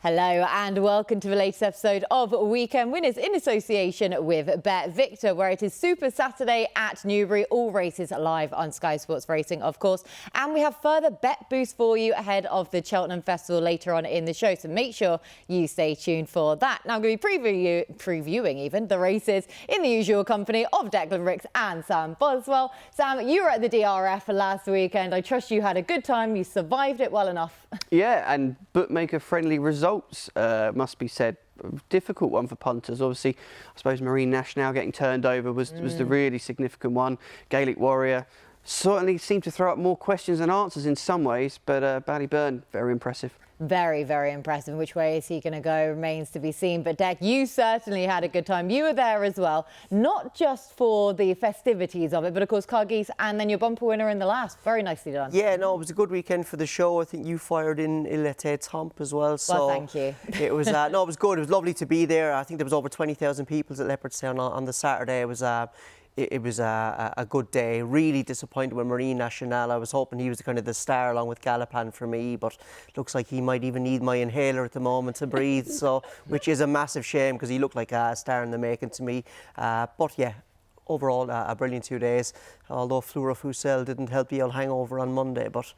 Hello and welcome to the latest episode of Weekend Winners in association with BetVictor, where it is Super Saturday at Newbury. All races live on Sky Sports Racing, of course. And we have further bet boosts for you ahead of the Cheltenham Festival later on in the show. So make sure you stay tuned for that. Now I'm going to be previewing even the races in the usual company of Declan Rix and Sam Boswell. Sam, you were at the DRF last weekend. I trust you had a good time. You survived it well enough. Yeah, and bookmaker-friendly results, must be said. Difficult one for punters. Obviously, I suppose Marine Nationale getting turned over was the really significant one. Gaelic Warrior certainly seemed to throw up more questions than answers in some ways, but Ballyburn, very impressive. Very, very impressive. Which way is he going to go remains to be seen. But Dec, you certainly had a good time. You were there as well, not just for the festivities of it, but of course Cargeese and then your bumper winner in the last. Very nicely done. Yeah, no, it was a good weekend for the show. I think you fired in Ilete Tomp as well. So well, thank you. It was no, it was good. It was lovely to be there. I think there was over 20,000 people at Leopardstown on the Saturday. It was a good day. Really disappointed with Marine Nationale. I was hoping he was kind of the star along with Galapan for me, but looks like he might even need my inhaler at the moment to breathe. So, which is a massive shame because he looked like a star in the making to me. But yeah, overall a brilliant 2 days. Although Fluorofucel didn't help the old hangover on Monday, but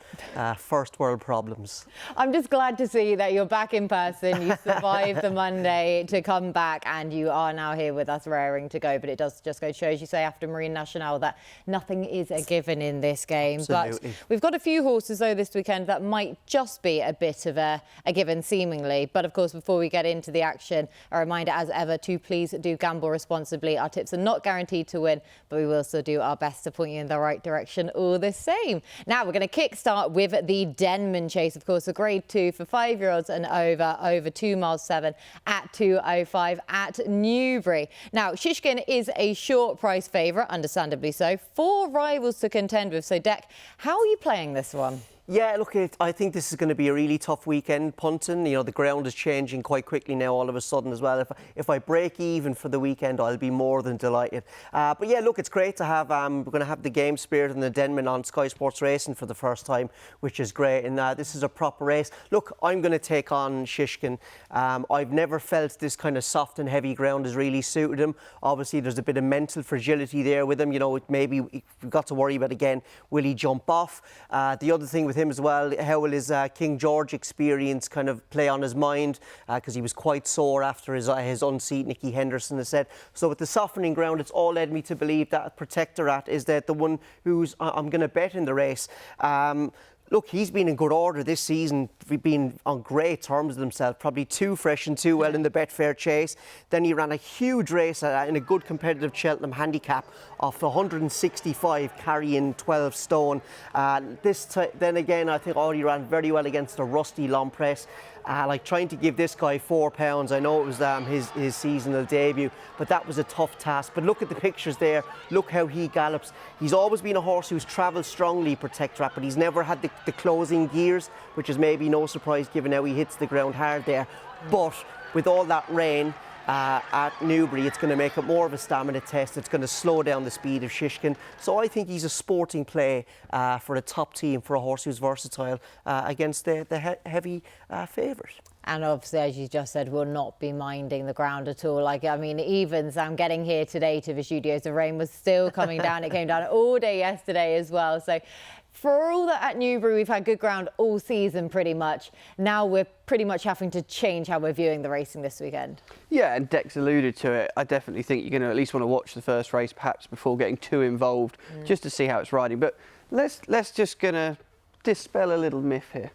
first world problems. I'm just glad to see that you're back in person. You survived the Monday to come back and you are now here with us raring to go. But it does just go to show, as you say, after Marine Nationale, that nothing is a given in this game. Absolutely. But we've got a few horses, though, this weekend that might just be a bit of a given, seemingly. But, of course, before we get into the action, a reminder, as ever, to please do gamble responsibly. Our tips are not guaranteed to win, but we will still do our best to point you in the right direction all the same. Now we're going to kick-start with the Denman Chase, of course, a grade 2 for 5-year-olds and over 2 miles 7 at 2:05 at Newbury. Now Shishkin is a short price favourite, understandably so. 4 rivals to contend with. So Dec, how are you playing this one? Yeah, look, I think this is going to be a really tough weekend punting. You know, the ground is changing quite quickly now all of a sudden as well. If I break even for the weekend, I'll be more than delighted. But yeah, look, it's great to have, we're going to have the Game Spirit and the Denman on Sky Sports Racing for the first time, which is great. And this is a proper race. Look, I'm going to take on Shishkin. I've never felt this kind of soft and heavy ground has really suited him. Obviously, there's a bit of mental fragility there with him. You know, maybe we've got to worry about again, will he jump off? The other thing with him as well, how will his King George experience kind of play on his mind, because he was quite sore after his unseat, Nicky Henderson has said. So with the softening ground, it's all led me to believe that Protectorat is the one who's I'm going to bet in the race. Look, he's been in good order this season. We've been on great terms with himself, probably too fresh and too well in the Betfair Chase. Then he ran a huge race in a good competitive Cheltenham Handicap off the 165, carrying 12 stone. Then again, I think he ran very well against the rusty Lompress. Like trying to give this guy £4. I know it was his seasonal debut, but that was a tough task. But look at the pictures there. Look how he gallops. He's always been a horse who's travelled strongly, Protectorat, but he's never had the closing gears, which is maybe no surprise given how he hits the ground hard there. But with all that rain at Newbury, it's going to make it more of a stamina test. It's going to slow down the speed of Shishkin. So I think he's a sporting play for a top team, for a horse who's versatile against the heavy favourite. And obviously, as you just said, will not be minding the ground at all. Like, I mean, even Sam getting here today to the studios, the rain was still coming down. It came down all day yesterday as well. So for all that at Newbury, we've had good ground all season pretty much. Now we're pretty much having to change how we're viewing the racing this weekend. Yeah, and Dex alluded to it. I definitely think you're going to at least want to watch the first race, perhaps before getting too involved, just to see how it's riding. But let's just going to dispel a little myth here.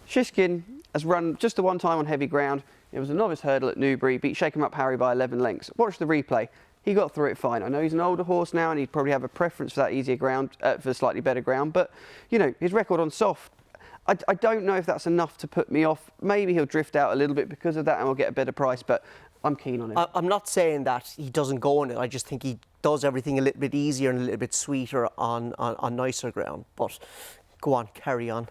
Shishkin has run just the one time on heavy ground. It was a novice hurdle at Newbury, beat Shake 'em Up Harry by 11 lengths. Watch the replay. He got through it fine. I know he's an older horse now and he'd probably have a preference for that easier ground, for slightly better ground. But, you know, his record on soft, I don't know if that's enough to put me off. Maybe he'll drift out a little bit because of that and we'll get a better price, but I'm keen on it. I'm not saying that he doesn't go on it. I just think he does everything a little bit easier and a little bit sweeter on nicer ground. But Go on, carry on.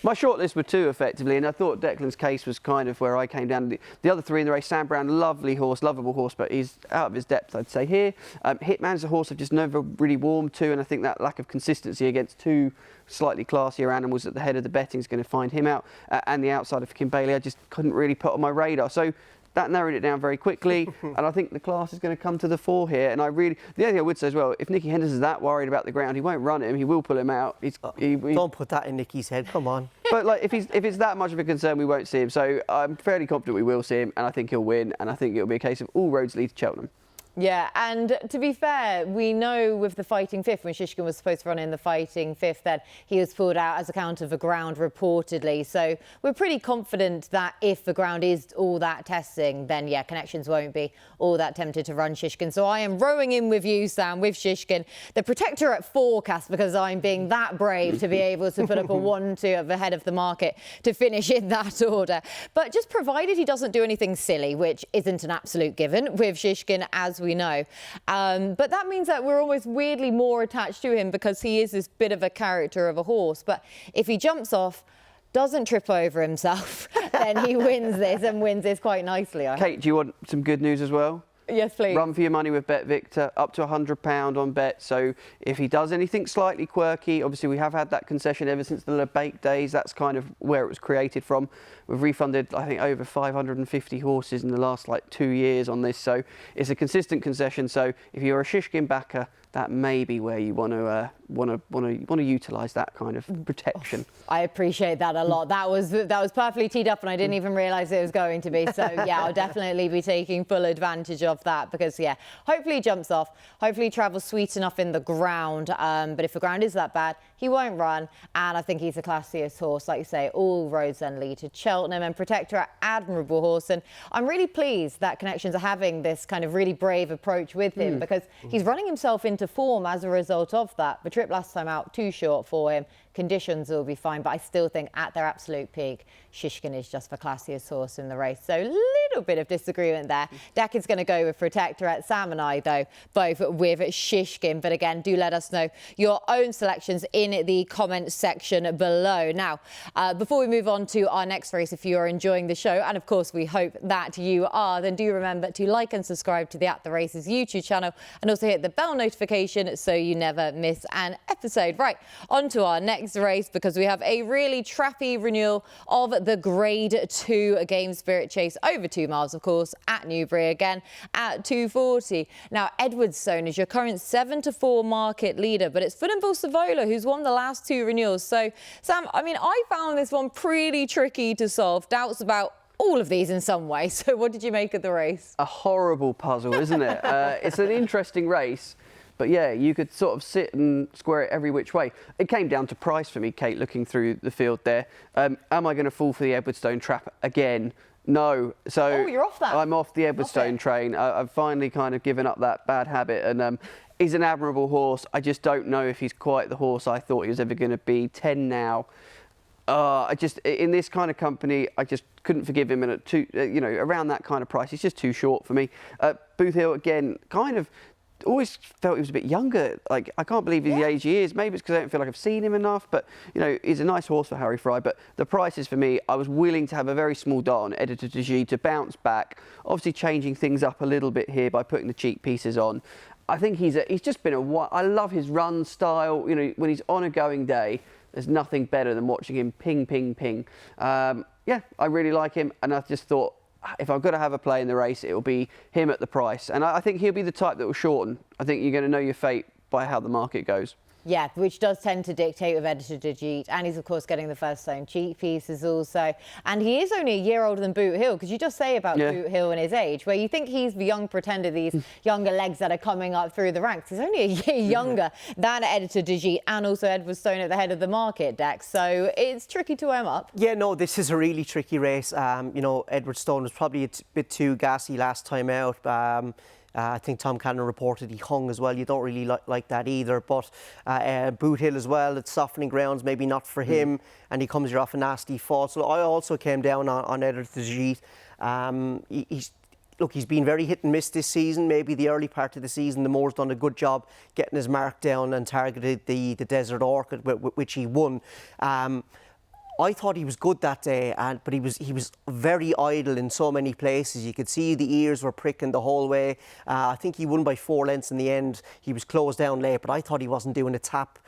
My shortlist were 2 effectively, and I thought Declan's Case was kind of where I came down. The other 3 in the race, Sam Brown, lovely horse, lovable horse, but he's out of his depth, I'd say here. Hitman's a horse I've just never really warmed to, and I think that lack of consistency against 2 slightly classier animals at the head of the betting is going to find him out. And the outside of Kim Bailey, I just couldn't really put on my radar. So that narrowed it down very quickly, and I think the class is going to come to the fore here. And the only thing I would say as well, if Nicky Henderson's that worried about the ground, he won't run him. He will pull him out. Don't put that in Nicky's head. Come on. But like, if it's that much of a concern, we won't see him. So I'm fairly confident we will see him, and I think he'll win. And I think it'll be a case of all roads lead to Cheltenham. Yeah, and to be fair, we know with the Fighting Fifth, when Shishkin was supposed to run in the Fighting Fifth, that he was pulled out as account of the ground reportedly. So we're pretty confident that if the ground is all that testing, then yeah, Connections won't be all that tempted to run Shishkin. So I am rowing in with you, Sam, with Shishkin. The Protector at forecast, because I'm being that brave to be able to put up a 1-2 at the head of the market to finish in that order. But just provided he doesn't do anything silly, which isn't an absolute given with Shishkin, as we know. But that means that we're almost weirdly more attached to him because he is this bit of a character of a horse. But if he jumps off, doesn't trip over himself, then he wins this and wins this quite nicely. Kate, do you want some good news as well? Yes, please. Run for your money with BetVictor, up to £100 on bet. So if he does anything slightly quirky, obviously we have had that concession ever since the Lebake days. That's kind of where it was created from. We've refunded, I think, over 550 horses in the last 2 years on this. So it's a consistent concession. So if you're a Shishkin backer, that may be where you want to utilise that kind of protection. I appreciate that a lot. That was perfectly teed up, and I didn't even realise it was going to be. So yeah, I'll definitely be taking full advantage of that because yeah, hopefully he jumps off. Hopefully he travels sweet enough in the ground. But if the ground is that bad, he won't run. And I think he's the classiest horse, like you say. All roads then lead to Cheltenham, and Protector, an admirable horse. And I'm really pleased that Connections are having this kind of really brave approach with him because he's running himself into form as a result of that. The trip last time out, too short for him. Conditions will be fine, but I still think at their absolute peak, Shishkin is just the classiest horse in the race. So a little bit of disagreement there. Declan's going to go with Protector at Sam and I, though, both with Shishkin. But again, do let us know your own selections in the comments section below. Now, before we move on to our next race, if you are enjoying the show, and of course we hope that you are, then do remember to like and subscribe to the At The Races YouTube channel and also hit the bell notification so you never miss an episode. Right, on to our next race because we have a really trappy renewal of the Grade 2 Game Spirit Chase over 2 miles, of course, at Newbury again at 2:40. Now, Edwardstone is your current 7-4 market leader, but it's Funambule Savola who's won the last 2 renewals. So, Sam, I mean, I found this one pretty tricky to solve. Doubts about all of these in some way. So what did you make of the race? A horrible puzzle, isn't it? It's an interesting race. But yeah, you could sort of sit and square it every which way. It came down to price for me, Kate, looking through the field there. Am I going to fall for the Edwardstone trap again? No. So you're off that. I'm off the Edwardstone train. I've finally kind of given up that bad habit. And he's an admirable horse. I just don't know if he's quite the horse I thought he was ever going to be. 10 now. In this kind of company, I just couldn't forgive him. And at around that kind of price, he's just too short for me. Booth Hill, again, kind of always felt he was a bit younger. Like, I can't believe the age he is. Maybe it's because I don't feel like I've seen him enough. But, he's a nice horse for Harry Fry. But the prices for me, I was willing to have a very small dot on Editor de G to bounce back. Obviously changing things up a little bit here by putting the cheap pieces on. I think he's just been I love his run style. When he's on a going day, there's nothing better than watching him ping, ping, ping. I really like him. And I just thought, if I've got to have a play in the race, it will be him at the price. And I think he'll be the type that will shorten. I think you're going to know your fate by how the market goes. Yeah, which does tend to dictate with Editor Digit. And he's, of course, getting the first stone cheek pieces also. And he is only a year older than Boot Hill, because you just say about Boot Hill and his age, where you think he's the young pretender, these younger legs that are coming up through the ranks. He's only a year younger than Editor Digit and also Edwardstone at the head of the market, Dex. So it's tricky to weigh him up. Yeah, no, this is a really tricky race. Edwardstone was probably a bit too gassy last time out. I think Tom Cannon reported he hung as well. You don't really like that either. But Boot Hill as well, it's softening grounds, maybe not for him. And he comes here off a nasty fall. So I also came down on Editor Digit. look, he's been very hit and miss this season. Maybe the early part of the season, the Moore's done a good job getting his mark down and targeted the Desert Orchid, which he won. I thought he was good that day, but he was very idle in so many places. You could see the ears were pricking the whole way. I think he won by 4 lengths in the end. He was closed down late, but I thought he wasn't doing a tap.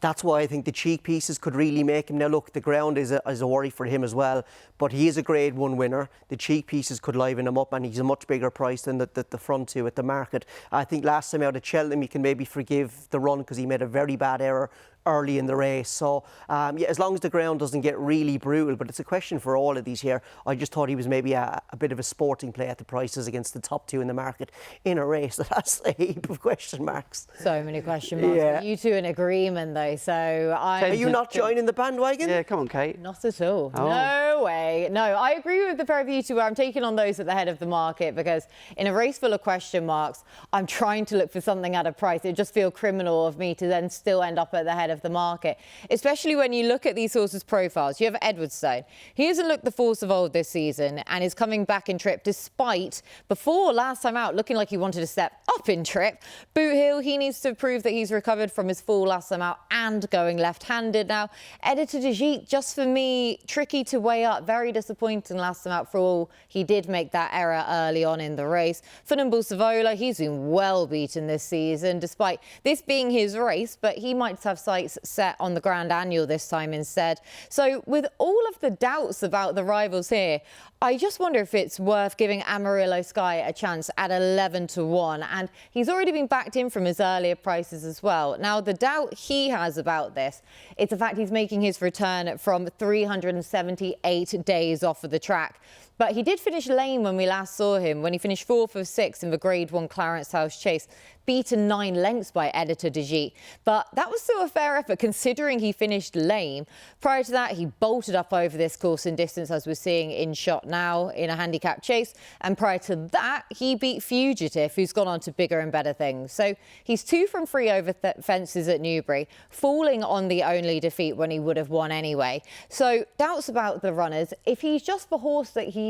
That's why I think the cheek pieces could really make him. Now, look, the ground is a worry for him as well, but he is a Grade 1 winner. The cheek pieces could liven him up, and he's a much bigger price than the front two at the market. I think last time out at Cheltenham, you can maybe forgive the run because he made a very bad error early in the race. So, yeah, as long as the ground doesn't get really brutal, but it's a question for all of these here. I just thought he was maybe a bit of a sporting play at the prices against the top two in the market in a race that has a heap of question marks. So many question marks. Yeah. You two in agreement, though. So Are you not joining the bandwagon? Yeah, come on, Kate. Not at all. Oh. No way. No, I agree with the pair of you two where I'm taking on those at the head of the market, because in a race full of question marks, I'm trying to look for something at a price. It just feels criminal of me to then still end up at the head of the market, especially when you look at these horses' profiles. You have Edwardstone. He hasn't looked the force of old this season and is coming back in trip despite, before last time out, looking like he wanted to step up in trip. Boot Hill, he needs to prove that he's recovered from his fall last time out and going left-handed now. Editor de Gite, just for me, tricky to weigh up. Very disappointing last time out for all. He did make that error early on in the race. Funambule Savola, he's been well beaten this season, despite this being his race, but he might have sights set on the Grand Annual this time instead. So with all of the doubts about the rivals here, I just wonder if it's worth giving Amarillo Sky a chance at 11-1. And he's already been backed in from his earlier prices as well. Now, the doubt he has about this, it's the fact he's making his return from 378 days off of the track. But he did finish lame when we last saw him, when he finished 4th of 6 in the Grade 1 Clarence House Chase, beaten 9 lengths by Editor de Gite. But that was still a fair effort considering he finished lame. Prior to that, he bolted up over this course in distance, as we're seeing in shot now in a handicap chase. And prior to that, he beat Fugitive, who's gone on to bigger and better things. So he's 2 from 3 over fences at Newbury, falling on the only defeat when he would have won anyway. So doubts about the runners. If he's just the horse that he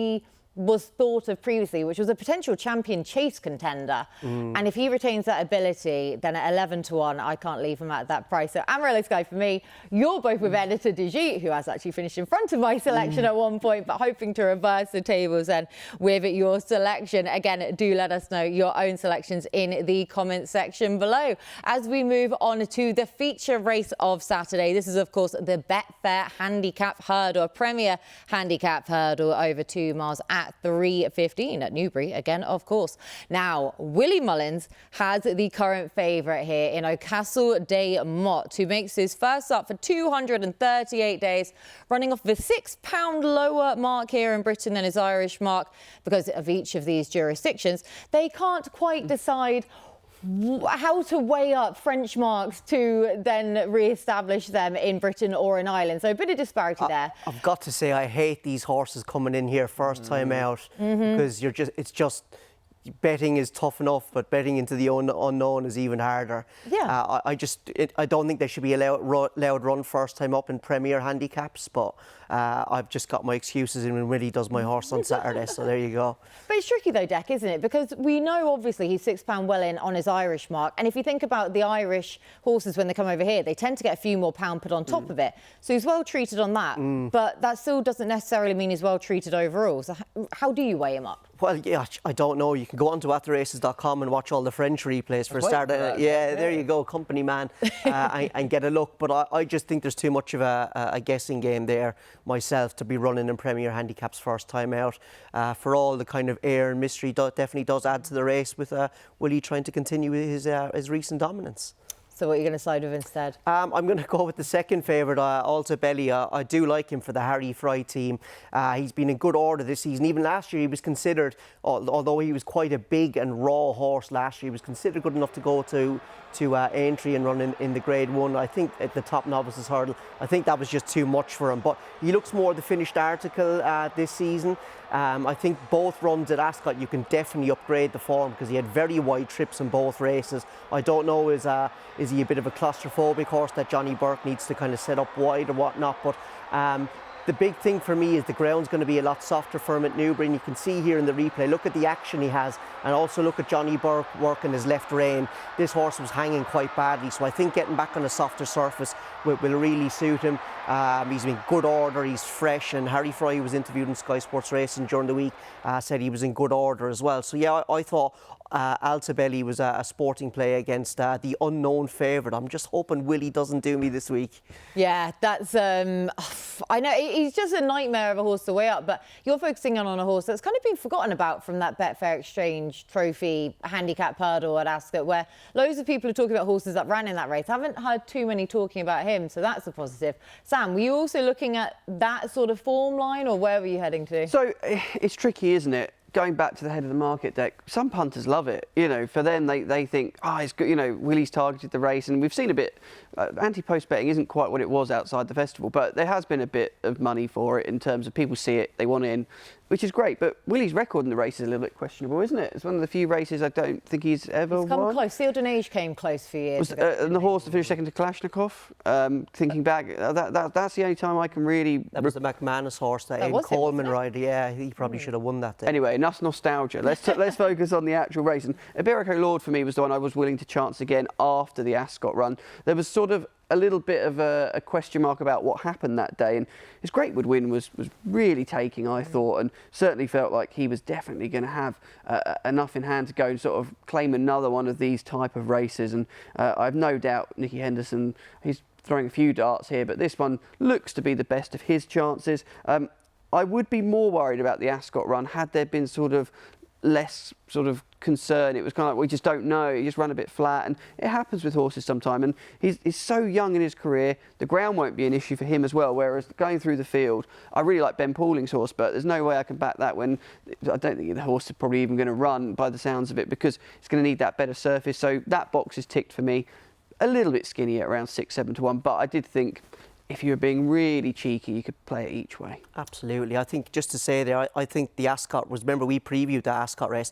was thought of previously, which was a potential champion chase contender. And if he retains that ability, then at 11-1, I can't leave him at that price. So Amarillo Sky for me. You're both with Editor de Gite, who has actually finished in front of my selection at one point, but hoping to reverse the tables and with your selection. Again, do let us know your own selections in the comment section below. As we move on to the feature race of Saturday, this is, of course, the Betfair Handicap Hurdle, a Premier Handicap Hurdle over 2 miles at 3:15 at Newbury again, of course. Now, Willie Mullins has the current favourite here in Ocastle de Mott, who makes his first up for 238 days, running off the £6 lower mark here in Britain than his Irish mark. Because of each of these jurisdictions, they can't quite decide how to weigh up French marks to then re-establish them in Britain or in Ireland. So a bit of disparity there. I've got to say, I hate these horses coming in here first time out, because it's just betting is tough enough, but betting into the unknown is even harder. Yeah. I don't think they should be allowed run first time up in Premier handicaps, but I've just got my excuses in when Willie does my horse on Saturday, so there you go. But it's tricky though, Deck, isn't it? Because we know obviously he's £6 well in on his Irish mark. And if you think about the Irish horses when they come over here, they tend to get a few more pound put on top of it. So he's well treated on that. But that still doesn't necessarily mean he's well treated overall. So how do you weigh him up? Well, yeah, I don't know. You can go onto attheraces.com and watch all the French replays for a start. Yeah, there you go, company man, and get a look. But I just think there's too much of a guessing game there myself to be running in Premier handicaps first time out. For all the kind of air and mystery, definitely does add to the race with Willie trying to continue his recent dominance. So what are you going to side with instead? I'm going to go with the second favourite, Alta Belly. I do like him for the Harry Fry team. He's been in good order this season. Even last year he was considered, although he was quite a big and raw horse last year, he was considered good enough to go to Aintree and run in the Grade 1. I think at the top novices hurdle, I think that was just too much for him. But he looks more the finished article this season. I think both runs at Ascot, you can definitely upgrade the form because he had very wide trips in both races. I don't know, is he a bit of a claustrophobic horse that Johnny Burke needs to kind of set up wide or whatnot, but the big thing for me is the ground's going to be a lot softer for him at Newbury, and you can see here in the replay, look at the action he has, and also look at Johnny Burke working his left rein. This horse was hanging quite badly, so I think getting back on a softer surface will really suit him. He's in good order, he's fresh, and Harry Fry was interviewed in Sky Sports Racing during the week, said he was in good order as well. So yeah, I thought Altabelli was a sporting play against the unknown favourite. I'm just hoping Willie doesn't do me this week. Yeah, that's, I know, he's just a nightmare of a horse to weigh up, but you're focusing on a horse that's kind of been forgotten about from that Betfair Exchange Trophy Handicap Hurdle at Ascot, where loads of people are talking about horses that ran in that race. I haven't heard too many talking about him, so that's a positive. Sam, were you also looking at that sort of form line, or where were you heading to? So it's tricky, isn't it? Going back to the head of the market deck, some punters love it. You know, for them, they think, it's good. You know, Willie's targeted the race, and we've seen a bit. Anti-post betting isn't quite what it was outside the festival, but there has been a bit of money for it in terms of people see it, they want in, which is great. But Willie's record in the race is a little bit questionable, isn't it? It's one of the few races I don't think he's ever He's come won. close. Seal de Neige came close for years ago. And the horse that finished second to Kalashnikov. Thinking back, that's the only time I can really. That was the McManus horse that Aidan Coleman ride. Yeah, he probably should have won that day. Anyway, enough nostalgia. Let's focus on the actual race. And Iberico Lord for me was the one I was willing to chance again after the Ascot run. There was sort of a little bit of a question mark about what happened that day, and his Greatwood win was really taking, I thought, and certainly felt like he was definitely going to have enough in hand to go and sort of claim another one of these type of races. And I've no doubt Nicky Henderson, he's throwing a few darts here, but this one looks to be the best of his chances. I would be more worried about the Ascot run had there been sort of less sort of concern. It was kind of like, we just don't know, he just ran a bit flat, and it happens with horses sometime. And he's so young in his career, the ground won't be an issue for him as well, whereas going through the field, I really like Ben Pauling's horse, but there's no way I can back that when I don't think the horse is probably even going to run by the sounds of it, because it's going to need that better surface. So that box is ticked for me. A little bit skinny at around 6-7 to 1, but I did think if you were being really cheeky, you could play it each way. Absolutely. I think, just to say there, I think the Ascot was, remember we previewed the Ascot race,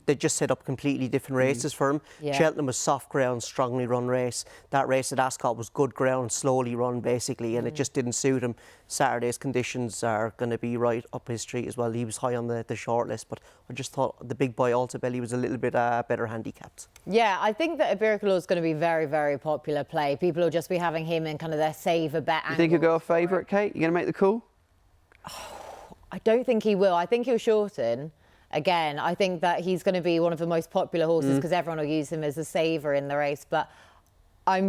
they just set up completely different races for him. Yeah. Cheltenham was soft ground, strongly run race. That race at Ascot was good ground, slowly run basically, and it just didn't suit him. Saturday's conditions are going to be right up his street as well. He was high on the short list, but I just thought the big boy Altabelli was a little bit better handicapped. Yeah, I think that Iberico Lord is going to be very, very popular play. People will just be having him in kind of their saver bet. You think he'll go a favourite, Kate? You going to make the call? I don't think he will. I think he'll shorten. Again, I think that he's going to be one of the most popular horses because everyone will use him as a saver in the race. But I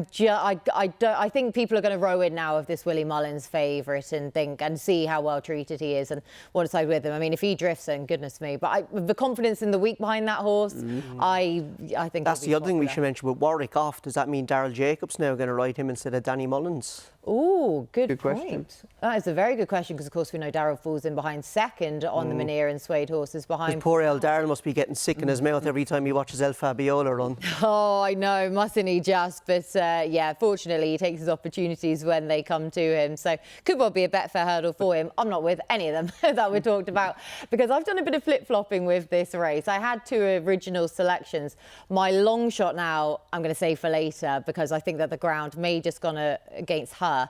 think people are going to row in now of this Willie Mullins favourite and see how well treated he is and want to side with him. I mean, if he drifts, then goodness me. But the confidence in the week behind that horse, I think that's the other thing we should mention. With Warwick off, does that mean Daryl Jacobs now going to ride him instead of Danny Mullins? Oh, good question. point. That is a very good question because, of course, we know Darryl falls in behind second on the Maneer and Suede horses behind. Poor El Darryl must be getting sick in his mouth every time he watches El Fabiola run. Oh, I know, mustn't he just? But yeah, fortunately, he takes his opportunities when they come to him. So could well be a Betfair Hurdle for him. I'm not with any of them that we talked about because I've done a bit of flip-flopping with this race. I had two original selections. My long shot now, I'm going to save for later because I think that the ground may just gone against her.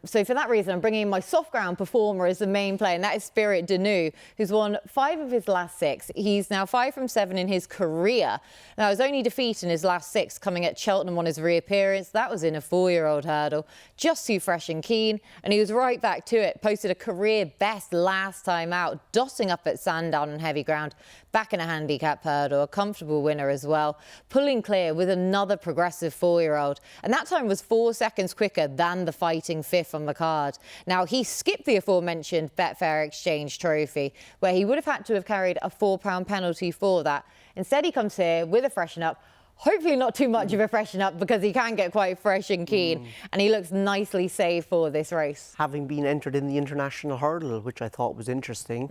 So for that reason, I'm bringing in my soft ground performer as the main play, and that is Spirit Danu, who's won 5 of his last 6. He's now 5 from 7 in his career. Now, his only defeat in his last 6 coming at Cheltenham on his reappearance. That was in a 4-year-old hurdle, just too fresh and keen, and he was right back to it. Posted a career best last time out, dotting up at Sandown on heavy ground, back in a handicap hurdle, a comfortable winner as well, pulling clear with another progressive 4-year-old, and that time was 4 seconds quicker than the fighting 5th on the card. Now, he skipped the aforementioned Betfair Exchange Trophy, where he would have had to have carried a £4 penalty for that. Instead, he comes here with a freshen up. Hopefully not too much of a freshen up because he can get quite fresh and keen, and he looks nicely safe for this race. Having been entered in the international hurdle, which I thought was interesting.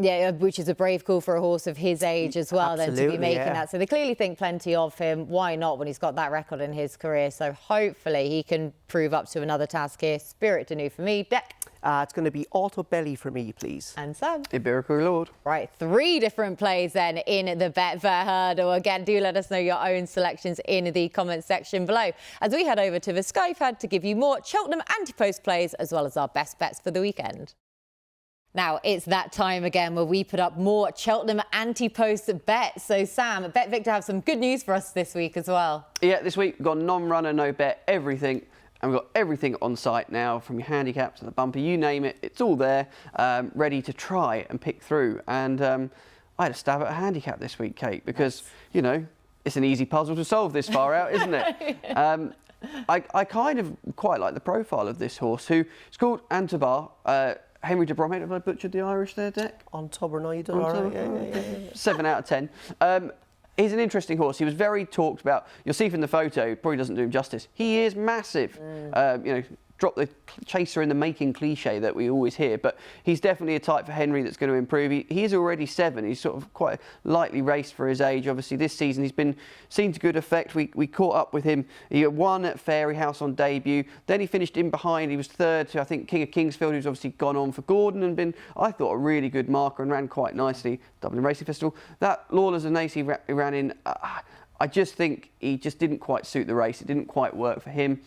Yeah, which is a brave call for a horse of his age as well, then to be making that. So they clearly think plenty of him. Why not when he's got that record in his career? So hopefully he can prove up to another task here. Spirit Danu for me, deck. It's going to be Auto Belly for me, please. And Sam? Iberico Lord. Right, 3 different plays then in the Betfair Hurdle. Again, do let us know your own selections in the comments section below as we head over to the Sky Pad to give you more Cheltenham anti-post plays as well as our best bets for the weekend. Now, it's that time again where we put up more Cheltenham anti-post bets. So, Sam, BetVictor have some good news for us this week as well. Yeah, this week we've got non-runner, no bet, everything. And we've got everything on site now, from your handicap to the bumper, you name it. It's all there, ready to try and pick through. And I had a stab at a handicap this week, Kate, because, you know, it's an easy puzzle to solve this far out, isn't it? Yeah. I kind of quite like the profile of this horse, who is called Antepost. Henry de Bromhead, have I butchered the Irish there, Deck? On top or no, you done all right. Yeah. 7 out of 10. He's an interesting horse. He was very talked about. You'll see from the photo, probably doesn't do him justice. He is massive. You know, drop the chaser in the making cliche that we always hear, but he's definitely a type for Henry that's going to improve. He is already 7. He's sort of quite lightly raced for his age. Obviously, this season he's been seen to good effect. We caught up with him. He won at Fairy House on debut. Then he finished in behind. He was 3rd to, I think, King of Kingsfield, who's obviously gone on for Gordon and been, I thought, a really good marker and ran quite nicely. Dublin Racing Festival. That Lawless and Nacy he ran in. I just think he just didn't quite suit the race. It didn't quite work for him.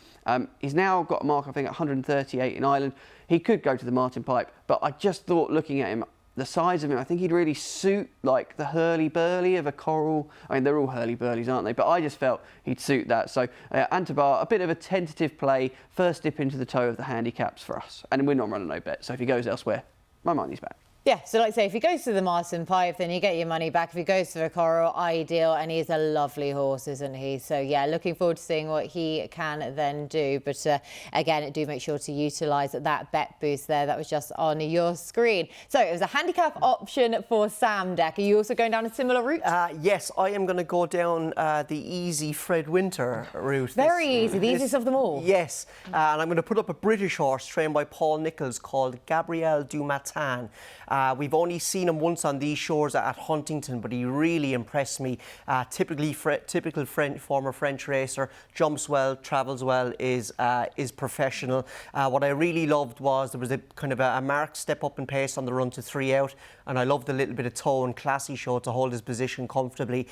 He's now got a mark, I think, 138 in Ireland. He could go to the Martin Pipe, but I just thought, looking at him, the size of him, I think he'd really suit like the hurly-burly of a Coral. I mean, they're all hurly-burlies, aren't they? But I just felt he'd suit that. So Antepost, a bit of a tentative play, first dip into the toe of the handicaps for us. And we're not running no bet, so if he goes elsewhere, my money's back. Yeah, so like I say, if he goes to the Martin Pipe, then you get your money back. If he goes to the Coral, ideal. And he's a lovely horse, isn't he? So, yeah, looking forward to seeing what he can then do. But, again, do make sure to utilise that bet boost there. That was just on your screen. So, it was a handicap option for Sam, Deck. Are you also going down a similar route? Yes, I am going to go down the easy Fred Winter route. Very easy, the easiest of them all. Yes, and I'm going to put up a British horse trained by Paul Nicholls called Gabriel du Matin. We've only seen him once on these shores at Huntington, but he really impressed me. Typical former French racer, jumps well, travels well, is professional. What I really loved was there was a kind of a marked step up in pace on the run to 3 out, and I loved the little bit of toe and class he showed to hold his position comfortably.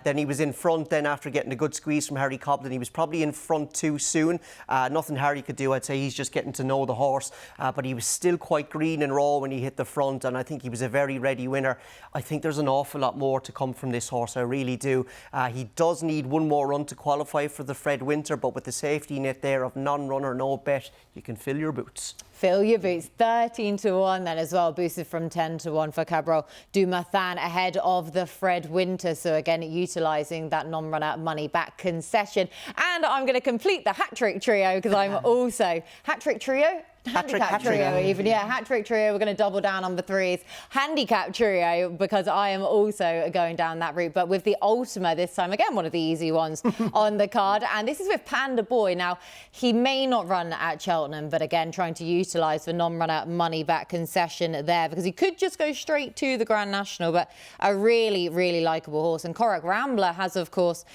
Then he was in front then after getting a good squeeze from Harry Cobden. He was probably in front too soon. Nothing Harry could do. I'd say he's just getting to know the horse, but he was still quite green and raw when he hit the front, and I think he was a very ready winner. I think there's an awful lot more to come from this horse, I really do. He does need one more run to qualify for the Fred Winter, but with the safety net there of non-runner, no bet, you can fill your boots. Fill your boots. 13-1 then as well, boosted from 10-1 for Gabriel du Matin ahead of the Fred Winter. So again, utilising that non-runner money back concession. And I'm going to complete the hat-trick trio because I'm also hat-trick trio. Handicap trio even, yeah, hat-trick trio. We're going to double down on the 3s. Handicap trio, because I am also going down that route, but with the Ultima this time. Again, one of the easy ones on the card. And this is with Panda Boy. Now, he may not run at Cheltenham, but again, trying to utilise the non-runner money back concession there, because he could just go straight to the Grand National, but a really, really likeable horse. And Corach Rambler has, of course,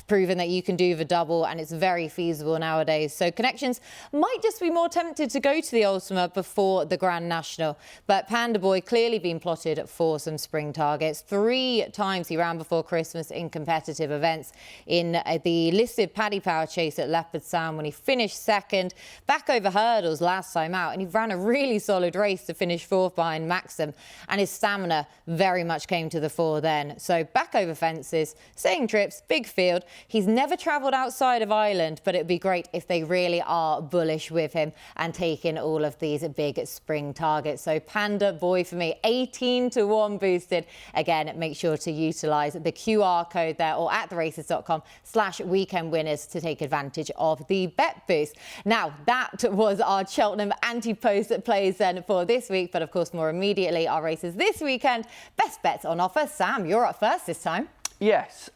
proven that you can do the double, and it's very feasible nowadays. So connections might just be more tempted to go to the Ultima before the Grand National. But Panda Boy clearly been plotted for some spring targets. 3 times he ran before Christmas in competitive events. In the listed Paddy Power Chase at Leopard Sound when he finished 2nd. Back over hurdles last time out, and he ran a really solid race to finish 4th behind Maxim. And his stamina very much came to the fore then. So back over fences, staying trips, big field. He's never travelled outside of Ireland, but it'd be great if they really are bullish with him and taking all of these big spring targets. So Panda Boy for me, 18-1 boosted. Again, make sure to utilise the QR code there or at theraces.com/weekend winners to take advantage of the bet boost. Now, that was our Cheltenham anti-post plays then for this week, but of course more immediately our races this weekend. Best bets on offer. Sam, you're up first this time. Yes,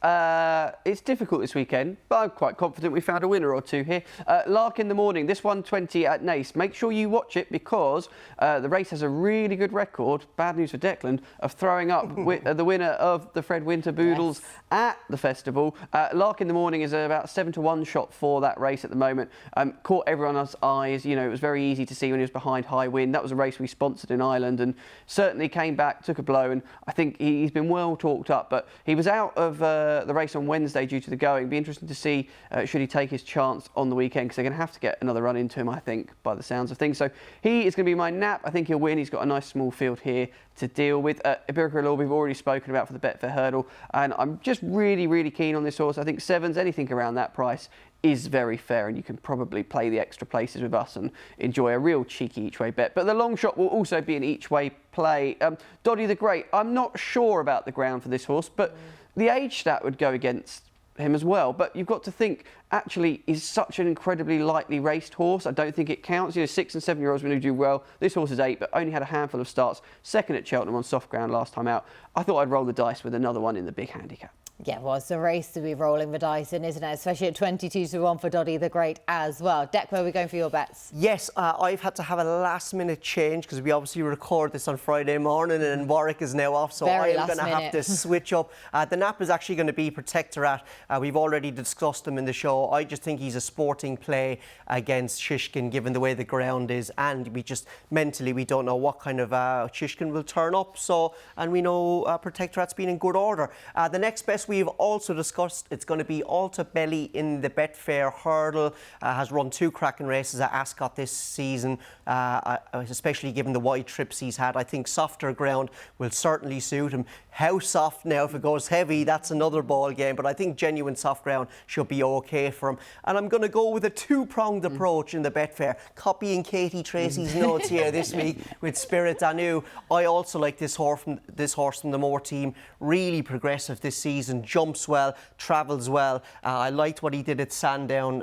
it's difficult this weekend, but I'm quite confident we found a winner or two here. Lark in the Morning, this 120 at Naas. Make sure you watch it because the race has a really good record, bad news for Declan, of throwing up the winner of the Fred Winter Boodles at the festival. Lark in the Morning is about a 7-to-1 shot for that race at the moment. Caught everyone's eyes, you know, it was very easy to see when he was behind High Wind. That was a race we sponsored in Ireland and certainly came back, took a blow, and I think he's been well talked up, but he was out of the race on Wednesday due to the going. Be interesting to see should he take his chance on the weekend, because they're going to have to get another run into him, I think, by the sounds of things. So he is going to be my nap. I think he'll win. He's got a nice small field here to deal with. BetVictor Hurdle we've already spoken about for the Betfair Hurdle, and I'm just really keen on this horse. I think sevens, anything around that price, is very fair, and you can probably play the extra places with us and enjoy a real cheeky each-way bet. But the long shot will also be an each-way play. Doddy the Great, I'm not sure about the ground for this horse, but the age stat would go against him as well. But you've got to think, actually, he's such an incredibly lightly raced horse. I don't think it counts. You know, 6- and 7-year-olds when they do well. This horse is 8, but only had a handful of starts. Second at Cheltenham on soft ground last time out. I thought I'd roll the dice with another one in the big handicap. Yeah, well, it's a race to be rolling the dice in, isn't it? Especially at 22-1 for Doddy the Great as well. Dec, where are we going for your bets? Yes, I've had to have a last-minute change because we obviously record this on Friday morning and Warwick is now off, so I'm going to have to switch up. The nap is actually going to be Protectorat. We've already discussed him in the show. I just think he's a sporting play against Shishkin, given the way the ground is, and we just mentally we don't know what kind of Shishkin will turn up. So, and we know Protectorat's been in good order. The next best we've also discussed, it's going to be Alta Belly in the Betfair Hurdle. Has run 2 cracking races at Ascot this season, especially given the wide trips he's had. I think softer ground will certainly suit him. How soft now, if it goes heavy, that's another ball game, but I think genuine soft ground should be okay for him. And I'm going to go with a 2-pronged approach in the Betfair, copying Katie Tracey's notes here this week with Spirit Anu. I also like this horse from the Moore team, really progressive this season, jumps well, travels well. I liked what he did at Sandown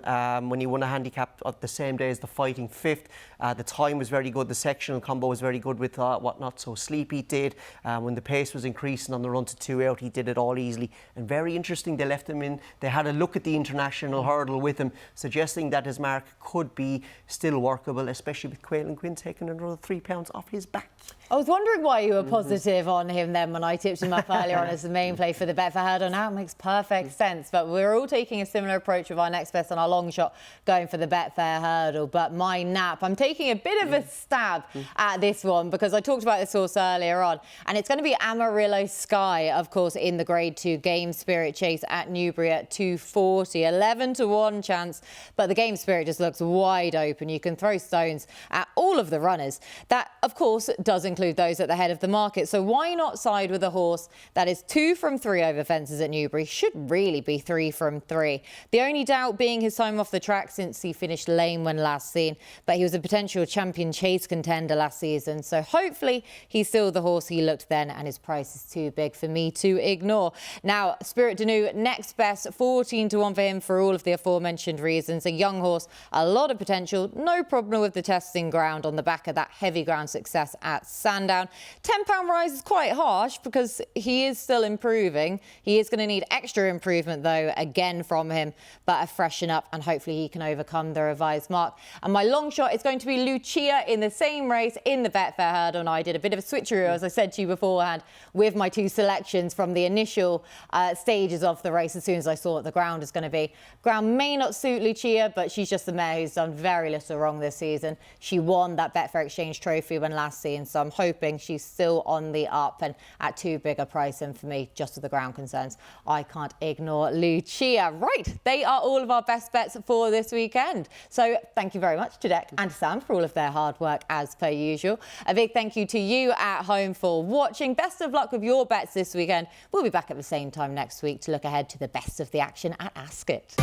when he won a handicap the same day as the Fighting Fifth. The time was very good, the sectional combo was very good with what Not So Sleepy did. When the pace was increasing on the run to 2 out, he did it all easily. And very interesting, they left him in, they had a look at the international hurdle with him, suggesting that his mark could be still workable, especially with Quaylen Quinn taking another £3 off his back. I was wondering why you were positive on him then when I tipped him up earlier on as the main play for the Betfair Hurdle. Now it makes perfect sense. But we're all taking a similar approach with our next best on our long shot going for the Betfair Hurdle. But my nap, I'm taking a bit of a stab at this one because I talked about this horse earlier on. And it's going to be Amarillo Sky, of course, in the Grade 2 Game Spirit Chase at Newbury at 240. 11-1 chance. But the Game Spirit just looks wide open. You can throw stones at all of the runners. That, of course, does include those at the head of the market. So why not side with a horse that is 2 from 3 over fences at Newbury? Should really be 3 from 3. The only doubt being his time off the track since he finished lame when last seen. But he was a potential champion chase contender last season. So hopefully he's still the horse he looked then, and his price is too big for me to ignore. Now, Spirit Danu, next best, 14-1 for him for all of the aforementioned reasons. A young horse, a lot of potential, no problem with the testing ground on the back of that heavy ground success at Sandown. £10 rise is quite harsh because he is still improving. He is going to need extra improvement, though, again from him, but a freshen up, and hopefully he can overcome the revised mark. And my long shot is going to be Lucia in the same race in the Betfair Hurdle. And I did a bit of a switcheroo, as I said to you beforehand, with my 2 selections from the initial stages of the race as soon as I saw what the ground is going to be. Ground may not suit Lucia, but she's just a mare who's done very little wrong this season. She won that Betfair Exchange Trophy when last seen, so I'm hoping she's still on the up, and at too big a price. And for me, just with the ground concerns, I can't ignore Lucia. Right, they are all of our best bets for this weekend. So thank you very much to Dec and Sam for all of their hard work as per usual. A big thank you to you at home for watching. Best of luck with your bets this weekend. We'll be back at the same time next week to look ahead to the best of the action at Ascot.